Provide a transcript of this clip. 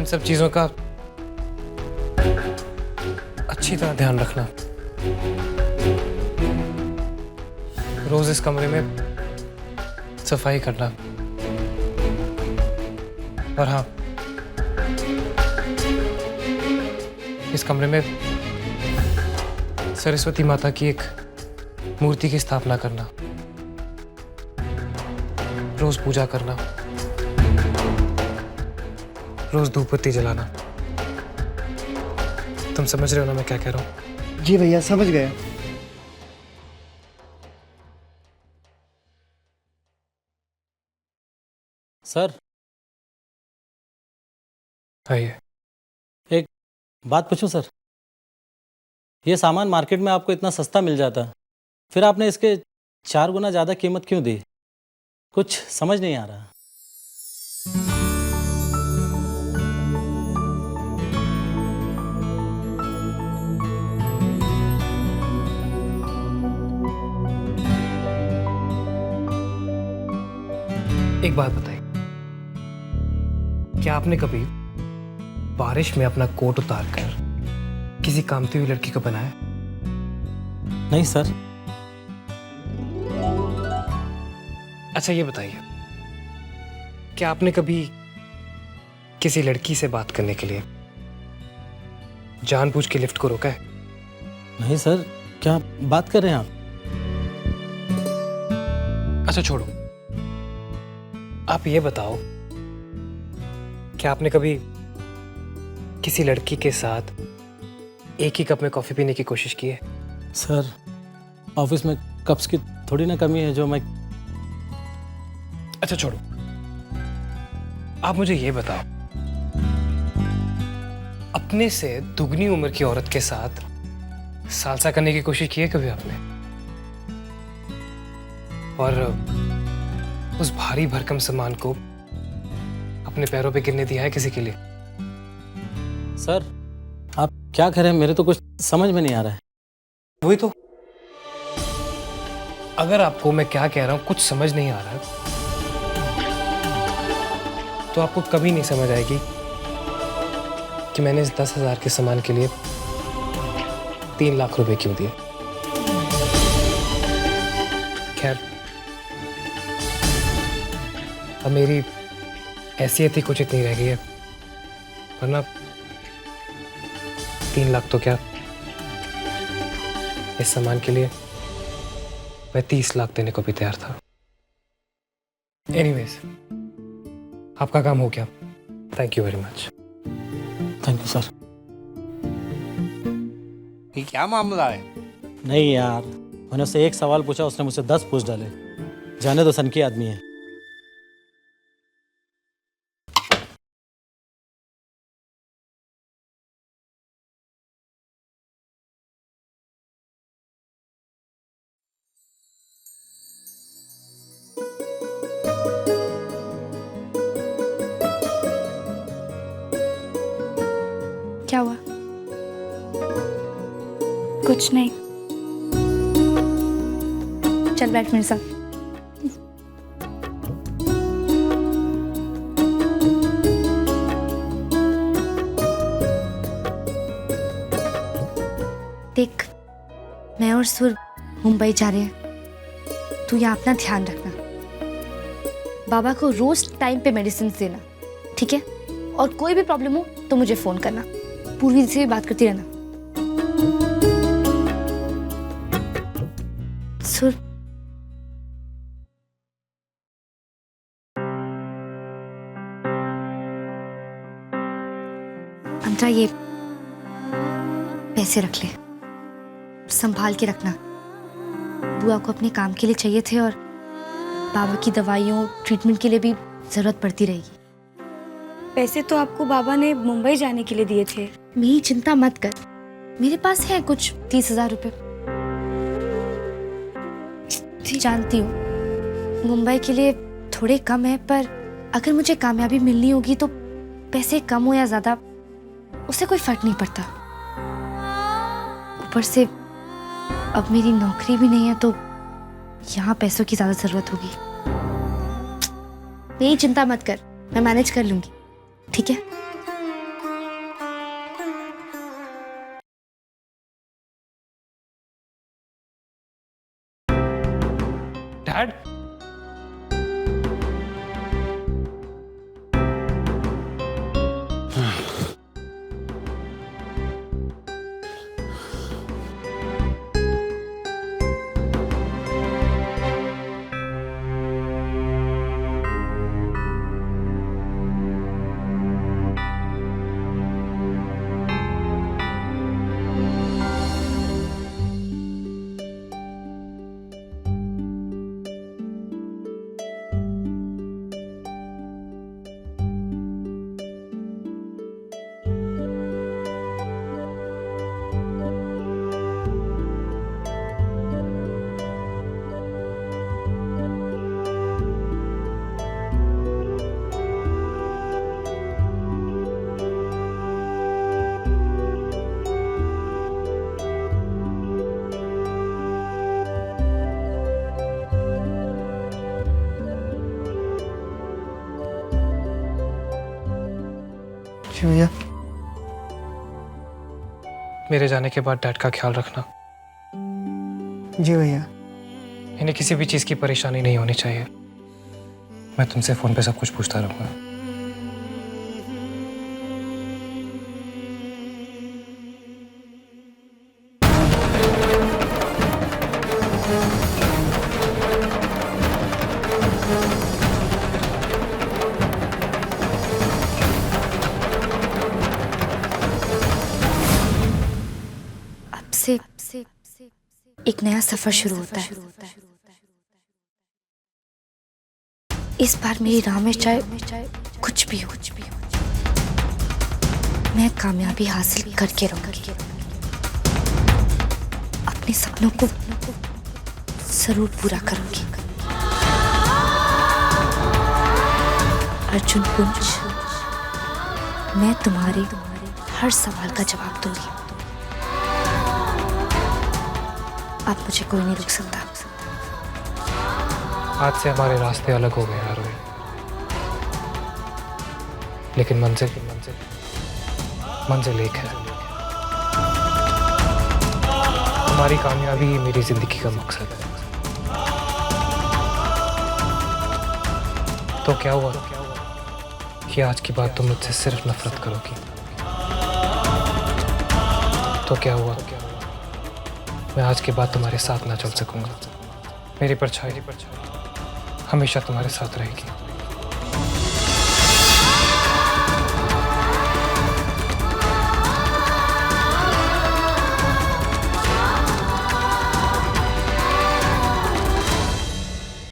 इन सब चीजों का अच्छी तरह ध्यान रखना। रोज इस कमरे में सफाई करना। और हाँ, इस कमरे में सरस्वती माता की एक मूर्ति की स्थापना करना, रोज पूजा करना, रोज धूप बत्ती जलाना। तुम समझ रहे हो ना मैं क्या कह रहा हूँ? जी भैया, समझ गए। सर, आइए। एक बात पूछूं सर? ये सामान मार्केट में आपको इतना सस्ता मिल जाता, फिर आपने इसके 4 गुना ज़्यादा कीमत क्यों दी? कुछ समझ नहीं आ रहा। एक बात बताइए, क्या आपने कभी बारिश में अपना कोट उतार कर किसी कामती हुई लड़की को बनाया? नहीं सर। अच्छा ये बताइए, क्या आपने कभी किसी लड़की से बात करने के लिए जानबूझ के लिफ्ट को रोका है? नहीं सर, क्या बात कर रहे हैं आप? अच्छा छोड़ो, आप ये बताओ, क्या आपने कभी किसी लड़की के साथ एक ही कप में कॉफी पीने की कोशिश की है? सर, ऑफिस में कप्स की थोड़ी ना कमी है जो मैं... अच्छा छोड़ो, आप मुझे ये बताओ, अपने से दुगनी उम्र की औरत के साथ सालसा करने की कोशिश की है कभी आपने? और उस भारी भरकम सामान को अपने पैरों पे गिरने दिया है किसी के लिए? सर, आप क्या कह रहे हैं? मेरे तो कुछ समझ में नहीं आ रहा है। वही तो, अगर आपको मैं क्या कह रहा हूं कुछ समझ नहीं आ रहा तो आपको कभी नहीं समझ आएगी कि मैंने इस 10,000 के सामान के लिए 3 लाख रुपए क्यों दिए। खैर, अब मेरी हैसियत ही कुछ इतनी रह गई है, वरना 3 लाख तो क्या, इस सामान के लिए मैं 30 लाख देने को भी तैयार था। एनीवेज, आपका काम हो गया। Thank you very much. Thank you sir. ये क्या मामला है? नहीं यार, मैंने उससे एक सवाल पूछा, उसने मुझसे 10 पूछ डाले। जाने दो, सनकी आदमी है। क्या हुआ? कुछ नहीं, चल बैठ मेरे साथ। देख, मैं और सुर मुंबई जा रहे हैं। तू यहाँ अपना ध्यान रखना, बाबा को रोज टाइम पे मेडिसिन देना, ठीक है? और कोई भी प्रॉब्लम हो तो मुझे फोन करना। पूर्वी से भी बात करती रहना। सुर, अंतरा, ये पैसे रख ले, संभाल के रखना। बुआ को अपने काम के लिए चाहिए थे और बाबा की दवाइयों ट्रीटमेंट के लिए भी जरूरत पड़ती रहेगी। पैसे तो आपको बाबा ने मुंबई जाने के लिए दिए थे। मेरी चिंता मत कर, मेरे पास है कुछ 30,000 रुपए। जानती हूँ मुंबई के लिए थोड़े कम है, पर अगर मुझे कामयाबी मिलनी होगी तो पैसे कम हो या ज्यादा उससे कोई फर्क नहीं पड़ता। ऊपर से अब मेरी नौकरी भी नहीं है तो यहाँ पैसों की ज्यादा जरूरत होगी। मेरी चिंता मत कर, मैं मैनेज कर लूंगी, ठीक है? जी भैया। मेरे जाने के बाद डैड का ख्याल रखना। जी भैया। इन्हें किसी भी चीज़ की परेशानी नहीं होनी चाहिए। मैं तुमसे फ़ोन पे सब कुछ पूछता रहूँगा। अब से एक नया सफर शुरू होता है। इस बार मेरी राह में चाहे कुछ भी हो, मैं कामयाबी हासिल करके रहूंगी। अपने सपनों को जरूर पूरा करूंगी। अर्जुन पुंज, मैं तुम्हारे हर सवाल का जवाब दूंगी। अब मुझे कोई नहीं रोक सकता। आज से हमारे रास्ते अलग हो गए आरोही, लेकिन मंजिल एक है। हमारी कामयाबी ही मेरी जिंदगी का मकसद है। तो क्या हुआ कि आज की बात तुम मुझसे सिर्फ नफरत करोगी? तो क्या हुआ मैं आज के बाद तुम्हारे साथ ना चल सकूंगा? मेरी परछाई हमेशा तुम्हारे साथ रहेगी।